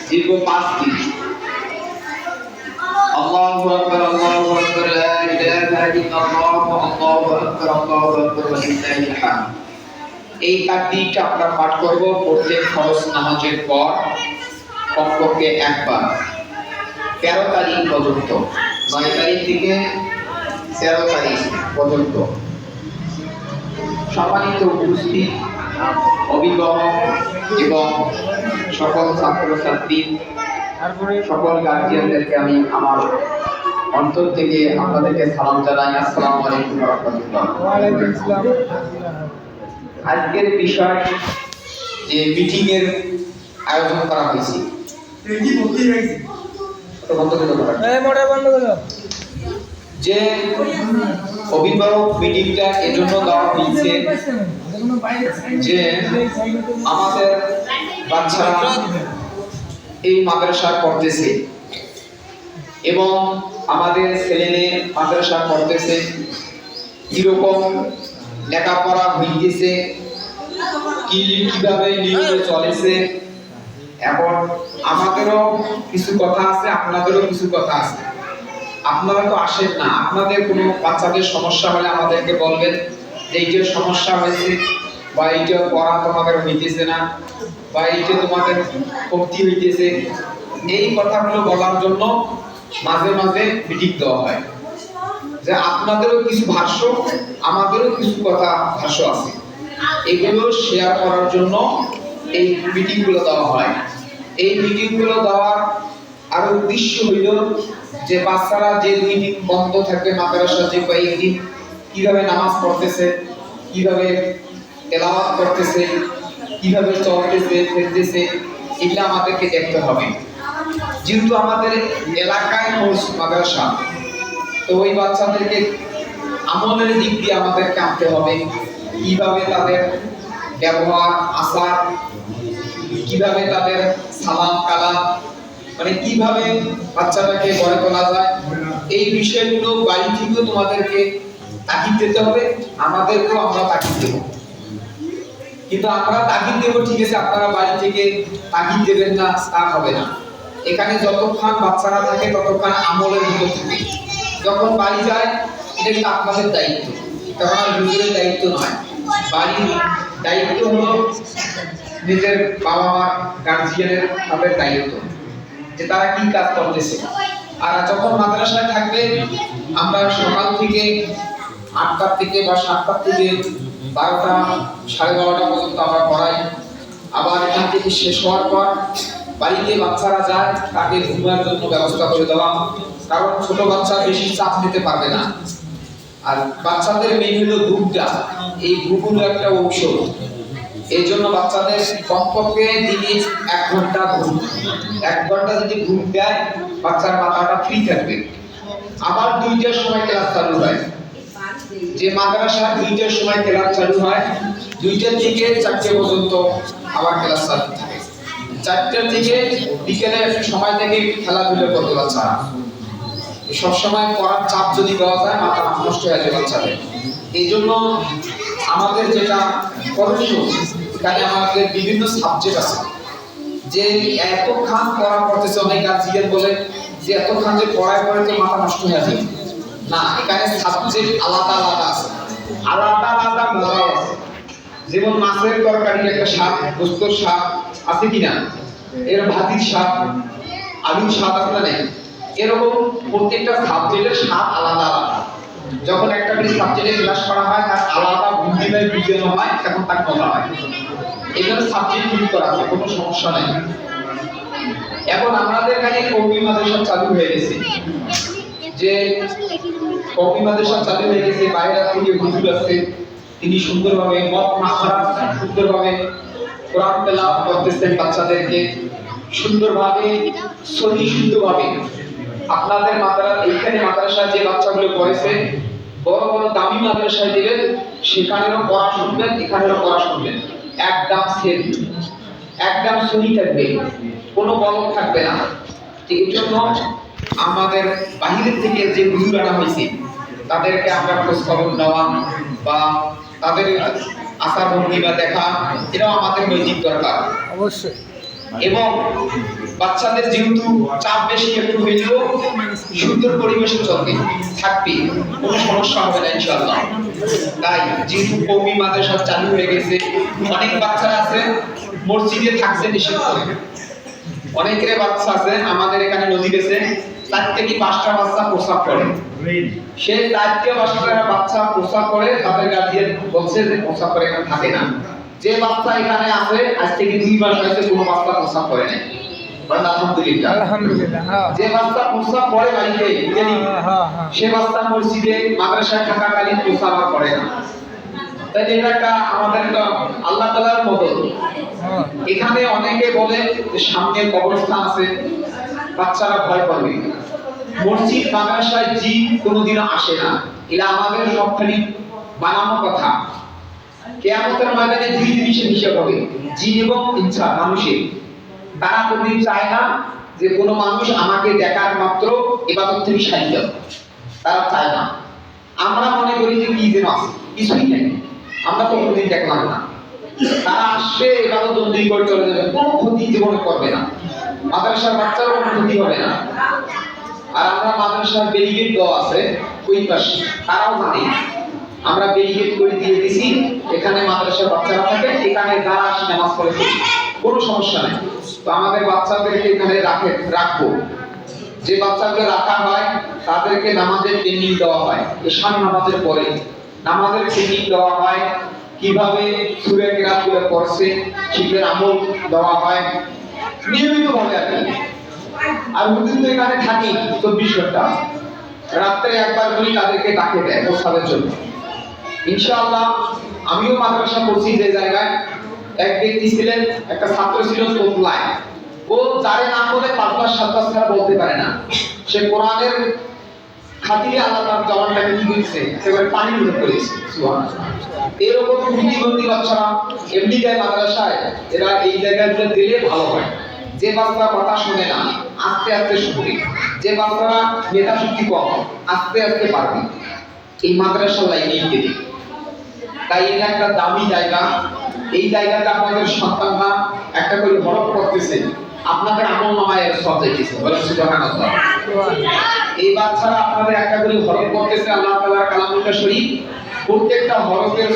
দীর্ঘ 5 দিন আল্লাহু আকবার আল্লাহু আকবার লা ইলাহা ইল্লাল্লাহ আল্লাহু আকবার আল্লাহু আকবার ওয়া লিল্লাহিল হামদ। এই তাকবীরটা আমরা পাঠ করব প্রত্যেক ফরজ নামাজের পর কমপক্ষে একবার 13 তারিখ পর্যন্ত, 9 তারিখ থেকে 13 তারিখ পর্যন্ত। সম্মানিত উপস্থিত অভিভাবক এবং সকল ছাত্রছাত্রী, সকল গার্জিয়ানদেরকে আমি আমার অন্তর থেকে আপনাদেরকে সালাম জানাই। আসসালামু আলাইকুম ওয়া রাহমাতুল্লাহ। ওয়া আলাইকুম আসসালাম। আজকের বিষয় যে মিটিং এর আয়োজন করা হয়েছে, যে অভিভাবক মিটিংটা এজন্য দেওয়া হয়েছে যে আমাদের বাচ্চারা এই মাদ্রাসা পড়তেছে এবং আমাদের ছেলেমেয়ে মাদ্রাসা পড়তেছে, কিরকম লেখাপড়া হইতেছে, কিভাবে নিয়মে চলেছে। এখন আমাদেরও কিছু কথা আছে, আপনাদেরও কিছু কথা আছে। আপনারা তো আসেন না, আপনাদের কোনো বাচ্চাদের সমস্যা হলে আমাদেরকে বলবেন যে এইটার সমস্যা হয়েছে, বা এইটা পড়া তোমাদের হইতেছে না, বা এইটা তোমাদের ভক্তি হইতেছে। এই কথাগুলো বলার জন্য মাঝে মাঝে মিটিং দেওয়া হয়, যে আপনাদেরও কিছু ভাষ্য, আমাদেরও কিছু কথা ভাষ্য আছে, এগুলো শেয়ার করার জন্য এই মিটিংগুলো দেওয়া হয়। এই মিটিংগুলো দেওয়ার আরো উদ্দেশ্য হইল যে বাচ্চারা যে 2 দিন বন্ধ থাকবে মাদ্রাসা, যে কয়েকদিন কিভাবে নামাজ পড়তেছে, কিভাবে তেলাওয়াত করতেছে, কিভাবে চলতেছে ফিরতেছে, এগুলো আমাদেরকে দেখতে হবে। যেহেতু আমাদের এলাকায় মাদ্রাসা, তো ওই বাচ্চাদেরকে আমলের দিক দিয়ে আমাদেরকে আনতে হবে। কিভাবে তাদের ব্যবহার আচার, কিভাবে তাদের সালাম কালাম, মানে কিভাবে বাচ্চাটাকে গড়ে তোলা যায়, এই বিষয়গুলো বাড়ি থেকেও তোমাদেরকে তাকিদ দিতে হবে, আমাদেরকেও আমরা তাকিদ দেব। কিন্তু আমরা তাকিদ দেব ঠিক আছে, আপনারা বাড়ি থেকে তাকিদ দেবেন না, তা হবে না। এখানে যতক্ষণ বাচ্চারা থাকে ততক্ষণ আমলের ভিতর থাকে। যখন বাড়ি যায় এটা কিন্তু আপনাদের দায়িত্ব, তখন আর হুজুরের দায়িত্ব নয়। বাড়ির দায়িত্ব হলো নিজের বাবা মা গার্জিয়ানের তাদের দায়িত্ব, যে তারা কি কাজ করতেছে। আর যখন মাদ্রাসায় থাকবে, আমরা সকাল থেকে 8টা থেকে বা 7টা থেকে 12টা 12:30 পর্যন্ত আমরা পড়াই। আবার এখান থেকে শেষ হওয়ার পর বাড়িতে বাচ্চারা যায়, তাকে ঘুমার জন্য ব্যবস্থা করে দেওয়া, কারণ ছোট বাচ্চা বেশি চাপ নিতে পারবে না। আর বাচ্চাদের মেইন হলো ঘুমটা, এই ঘুম হলো একটা ঔষধ। এই জন্য বাচ্চাদের কমপক্ষে দিনে 1 ঘন্টা ঘুম, 1 ঘন্টা যদি ঘুম দেয় বাচ্চার মাথাটা ফ্রি থাকবে। আবার 2টার সময় ক্লাস চালু হয়, যে মাদ্রাসা 2টার সময় ক্লাস চালু হয়, 2টা থেকে 4টে পর্যন্ত আবার ক্লাস চালু থাকে। 4টা থেকে বিকেলে সময় থেকে খেলাধুলা করতে বাচ্চারা। সব সময় পড়ার চাপ যদি দেওয়া যায়, মাথা নষ্ট হয়ে যায় বাচ্চাদের। এই জন্য আমাদের যেটা করণীয়, এখানে আমাদের বিভিন্ন সাবজেক্ট আছে, যে এতক্ষণ পড়া করতেছে। অনেক গার্জিয়ান বলে যে এতক্ষণ যে পড়ায় পড়ে তো মাথা নষ্ট হয়ে যাবে। না, এখানে সাবজেক্ট আলাদা আলাদা আছে, আলাদা আলাদা মজাও আছে। যেমন মাছের তরকারি একটা স্বাদ, গোস্তর স্বাদ আছে কিনা, এর ভাজির স্বাদ, আলুর স্বাদ আছে না নেই, এরকম প্রত্যেকটা সাবজেক্টের স্বাদ আলাদা আলাদা। যখন একটা করে সাবজেক্টে ক্লাস করা হয়, তার আলাদা বুদ্ধিময় বুঝানো হয়, তখন তার মজা হয়। এখানে সাবজেক্ট তৈরি করা আছে, কোনো সমস্যা নেই। এখন আমাদের এখানে কওমি মাদ্রাসা চালু হয়ে গেছে, যে কওমি মাদ্রাসা চালু হয়ে গেছে। বাইরে থেকে হুজুর আছে, তিনি সুন্দরভাবে মত মাখরাত, সুন্দরভাবে কোরআন তেলাওয়াত করতেছেন, বাচ্চাদেরকে সুন্দরভাবে সহি শুদ্ধভাবে। আপনাদের এইখানে মাদ্রাসায় যে বাচ্চাগুলো পড়েছে, বড় বড় দামি মাদ্রাসায় দিবেন, সেখানেও পড়া শুনবেন, এখানেও পড়া শুনবেন। একদম সেম, একদম সহি থাকবে, কোনো গলদ থাকবে না। এই জন্য আমাদের বাহিরের থেকে যে হুজুর আনা হয়েছে, তাদেরকে আমরা খোঁজ খবর নেওয়া বা তাদের আচার ভঙ্গিমা দেখা, এটাও আমাদের নৈতিক দরকার। অবশ্যই এবং বাচ্চাদের যেহেতু চাপ বেশি একটু হইলেও সুন্দর পরিবেশে চলবে থাকবে, কোনো সমস্যা হবে না ইনশাআল্লাহ। তাই যেহেতু কওমি মাদ্রাসা চালু হয়ে গেছে, অনেক বাচ্চারা আছে মসজিদে থাকতে নিষেধ করে। অনেকের বাচ্চা আছে আমাদের এখানে নদী গেছে 4 থেকে 5টা বাচ্চা প্রস্রাব করে, সে 4 থেকে 5টা বাচ্চা প্রস্রাব করে, তাদের গার্ডিয়ান বলছে যে প্রস্রাব করে এখানে থাকে না। যে বাচ্চা এখানে আছে আজ থেকে 2 মাস হয়েছে কোনো বাচ্চা প্রস্রাব করে না, আলহামদুলিল্লাহ আলহামদুলিল্লাহ। যে বাচ্চা প্রস্রাব করে বাড়িতে সে বাচ্চা মসজিদে মাদ্রাসায় থাকাকালীন প্রস্রাব করে না। তাই এটা একটা আমাদের একটা আল্লাহ তাআলার মদত। এখানে অনেকে বলে যে সামনে কবরস্থান আছে, বাচ্চারা ভয় করবে। মসজিদ মাদ্রাসায় জিন কোনোদিনও আসে না, এটা আমাদের সব খালি বানানো কথা। কিয়ামতের ময়দানে 2 জিনিসের হিসাব হবে, জিন এবং ইনসান মানুষের। তারা কোনদিন চায় না যে কোনো মানুষ আমাকে দেখার মাত্র ইবাদত থেকে সারিয়ে যাবে, তারা চায় না। আমরা মনে করি যে কি যেন আছে, কিছুই নেই, আমরা তো কোনদিন দেখলাম না। তারা আসবে ইবাদত বন্দেগী করে চলে যাবে, কোনো ক্ষতি জীবনে করবে না, মাদ্রাসার বাচ্চারও কোনো ক্ষতি হবে না। আর আমরা মাদ্রাসার ব্যারিকেড দেওয়া আছে ওই পাশে, তারাও জানে আমরা ব্যারিকেড করে দিয়ে দিছি, এখানে মাদ্রাসার বাচ্চারা থাকে, এখানে যারা আসে নামাজ পড়ে কোনো সমস্যা নেই। তো আমাদের বাচ্চাদেরকে এখানে রাখবো। যে বাচ্চাগুলো রাখা হয় তাদেরকে নামাজের ট্রেনিং দেওয়া হয়, ঈশান নামাজের পরে নামাজের ট্রেনিং দেওয়া হয়, কিভাবে সূরা কিরাতগুলো পড়ছে সেগুলোর আমল দেওয়া হয় নিয়মিতভাবে আর কি। আর হুজুর তো এখানে থাকি 24 ঘন্টা, রাত্রে একবার করে তাদেরকে ডাকে দেয় প্রস্তাবের জন্য। ইনশাআল্লাহ আমিও মাদ্রাসা করছি যে জায়গায়, এক ব্যক্তি ছিলেন, একটা ছাত্র ছিল তোতলায়, ও যারে নাম বলে 5 মাস 7 মাস ছাড়া বলতে পারে না। সে কোরআনের খাতিরে আল্লাহ তার জবানটাকে কি করেছে, একেবারে পানির মধ্যে পড়েছে। সুবহানাল্লাহ। এরকম প্রতিবন্ধী বাচ্চারা এমনি যায় মাদ্রাসায়, এরা এই জায়গাগুলো দিলে ভালো হয়। যে বাচ্চারা কথা শুনে না আস্তে আস্তে শুনবে, যে বাচ্চারা মেধা শক্তি কম আস্তে আস্তে পারবে, এই মাদ্রাসা লাইনে দিবে। তাই এটা একটা দামি জায়গা। এই জায়গাতে আপনাদের সন্তানরা একটা করে হরফ করতেছে, আপনাদের আমলনামায় সব যাইতেছে, বলেন সুবহানাল্লাহ। এই বাচ্চারা আপনাদের একটা করে হরফ করতেছে আল্লাহ তাআলার কালামুল শরীফ, প্রত্যেকটা হরফের